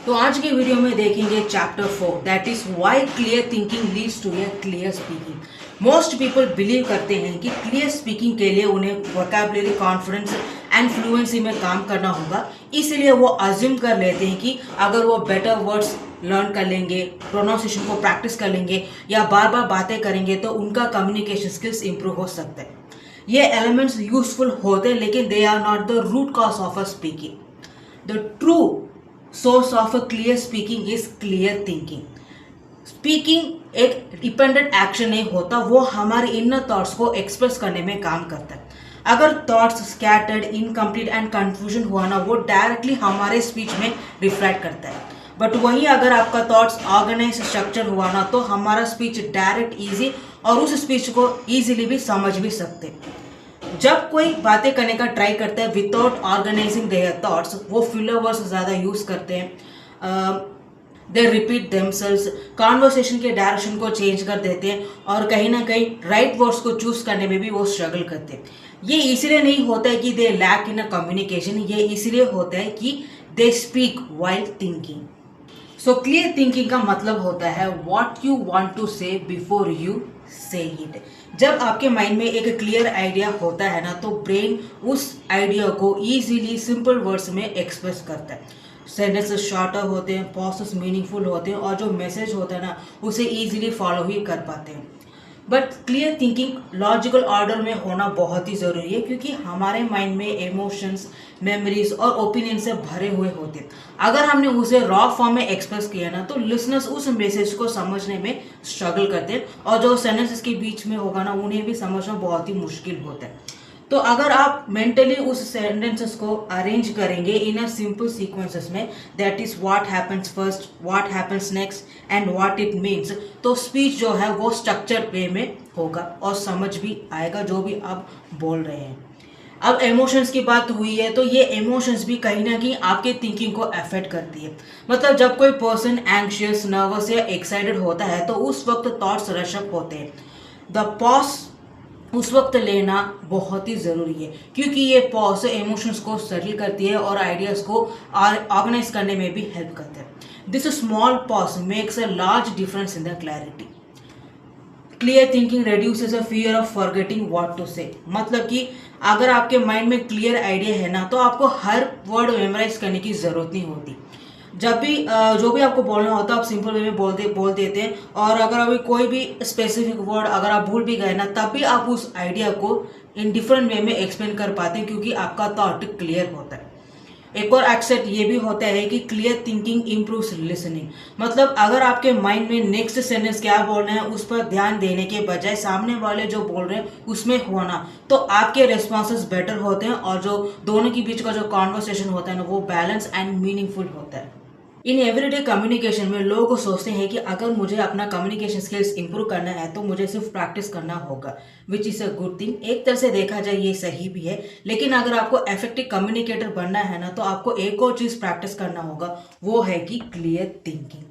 तो आज के वीडियो में देखेंगे chapter 4 that is why clear thinking leads to a clear speaking. Most people believe करते हैं कि क्लियर स्पीकिंग के लिए उन्हें वोकैबुलरी, कॉन्फिडेंस एंड फ्लुएंसी में काम करना होगा। इसलिए वो अज्यूम कर लेते हैं कि अगर वो बेटर वर्ड्स लर्न कर लेंगे, प्रोनाउंसिएशन को प्रैक्टिस कर लेंगे या बार बार बातें करेंगे तो उनका कम्युनिकेशन स्किल्स इंप्रूव हो सकते हैं। ये एलिमेंट्स यूजफुल होते हैं लेकिन they are not the root cause of a speaking. The true source of a clear speaking is clear thinking. Speaking एक डिपेंडेंट एक्शन नहीं होता, वो हमारे इनर थॉट्स को एक्सप्रेस करने में काम करता है। अगर thoughts scattered, incomplete and confusion हुआ ना, वो डायरेक्टली हमारे स्पीच में रिफ्लेक्ट करता है। बट वहीं अगर आपका थॉट्स ऑर्गेनाइज, स्ट्रक्चर हुआ ना, तो हमारा स्पीच डायरेक्ट, ईजी और उस स्पीच को ईजिली भी समझ भी सकते। जब कोई बातें करने का ट्राई करता है विदाउट ऑर्गेनाइजिंग देयर थॉट्स, वो फिलर वर्ड्स ज़्यादा यूज करते हैं, दे रिपीट देमसेल्व्स, कॉन्वर्सेशन के डायरेक्शन को चेंज कर देते हैं और कहीं ना कहीं राइट वर्ड्स को चूज करने में भी वो स्ट्रगल करते हैं। ये इसलिए नहीं होता है कि they lack in a communication, ये इसलिए होता है कि they speak while thinking. So clear thinking का मतलब होता है व्हाट यू वांट टू से बिफोर यू से इट। जब आपके माइंड में एक क्लियर आइडिया होता है ना, तो ब्रेन उस आइडिया को इजीली सिंपल वर्ड्स में एक्सप्रेस करता है। सेंटेंसेस शॉर्टर होते हैं, पॉसेस मीनिंगफुल होते हैं और जो मैसेज होता है ना, उसे इजीली फॉलो ही कर पाते हैं। But clear thinking logical order में होना बहुत ही ज़रूरी है, क्योंकि हमारे माइंड में इमोशंस, मेमोरीज और ओपिनियन से भरे हुए होते हैं। अगर हमने उसे रॉ फॉर्म में एक्सप्रेस किया ना, तो लिसनर्स उस मैसेज को समझने में स्ट्रगल करते हैं और जो सेंटेंसेस के बीच में होगा ना, उन्हें भी समझना बहुत ही मुश्किल होता है। तो अगर आप मेंटली उस सेंटेंसेस को अरेंज करेंगे इन अ सिंपल सीक्वेंसेस में, that is what happens first, what happens next and what it means, तो स्पीच जो है वो स्ट्रक्चर वे में होगा और समझ भी आएगा जो भी आप बोल रहे हैं। अब इमोशंस की बात हुई है, तो ये इमोशंस भी कहीं ना कहीं आपके थिंकिंग को अफेक्ट करती है। मतलब जब कोई पर्सन एंग्शियस, नर्वस या एक्साइटेड होता है तो उस वक्त थॉट्स रश अप होते हैं। द पॉज उस वक्त लेना बहुत ही ज़रूरी है, क्योंकि ये पॉज इमोशंस को सेटल करती है और आइडियाज़ को ऑर्गेनाइज करने में भी हेल्प करते हैं। This small pause makes a large difference in the clarity. Clear thinking reduces a fear of forgetting what to say. मतलब कि अगर आपके माइंड में क्लियर आइडिया है ना, तो आपको हर वर्ड मेमोराइज करने की ज़रूरत नहीं होती। जब भी जो भी आपको बोलना होता है आप सिंपल वे में बोल देते हैं, और अगर अभी कोई भी स्पेसिफिक वर्ड अगर आप भूल भी गए ना, तब भी आप उस आइडिया को इन डिफरेंट वे में एक्सप्लेन कर पाते हैं, क्योंकि आपका थॉट क्लियर होता है। एक और एक्सेप्ट ये भी होता है कि क्लियर थिंकिंग इम्प्रूव्स लिसनिंग। मतलब अगर आपके माइंड में नेक्स्ट सेंटेंस क्या बोलना है उस पर ध्यान देने के बजाय सामने वाले जो बोल रहे हैं उसमें होना, तो आपके रिस्पॉन्सेस बेटर होते हैं और जो दोनों के बीच का जो कॉन्वर्सेशन होता है ना, वो बैलेंस एंड मीनिंगफुल होता है। इन एवरीडे कम्युनिकेशन में लोग सोचते हैं कि अगर मुझे अपना कम्युनिकेशन स्किल्स इंप्रूव करना है तो मुझे सिर्फ प्रैक्टिस करना होगा, which is a good thing. एक तरह से देखा जाए ये सही भी है, लेकिन अगर आपको इफेक्टिव कम्युनिकेटर बनना है ना, तो आपको एक और चीज़ प्रैक्टिस करना होगा, वो है कि क्लियर थिंकिंग।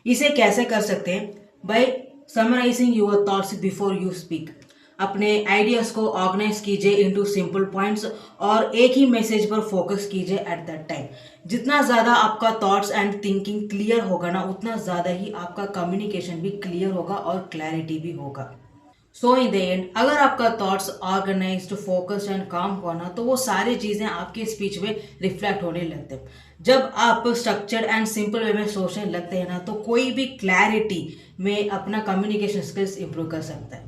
इसे कैसे कर सकते हैं? By summarising your thoughts before you speak. अपने आइडियाज़ को ऑर्गेनाइज कीजिए इनटू सिंपल पॉइंट्स और एक ही मैसेज पर फोकस कीजिए एट दैट टाइम। जितना ज़्यादा आपका थॉट्स एंड थिंकिंग क्लियर होगा ना, उतना ज़्यादा ही आपका कम्युनिकेशन भी क्लियर होगा और क्लैरिटी भी होगा। सो इन द एंड, अगर आपका थॉट्स ऑर्गेनाइज्ड, फोकस्ड एंड काम हुआ ना, तो वो सारी चीज़ें आपके स्पीच में रिफ्लेक्ट होने लगते हैं। जब आप स्ट्रक्चर्ड एंड सिंपल वे में सोचने लगते हैं ना, तो कोई भी क्लैरिटी में अपना कम्युनिकेशन स्किल्स इंप्रूव कर सकता है।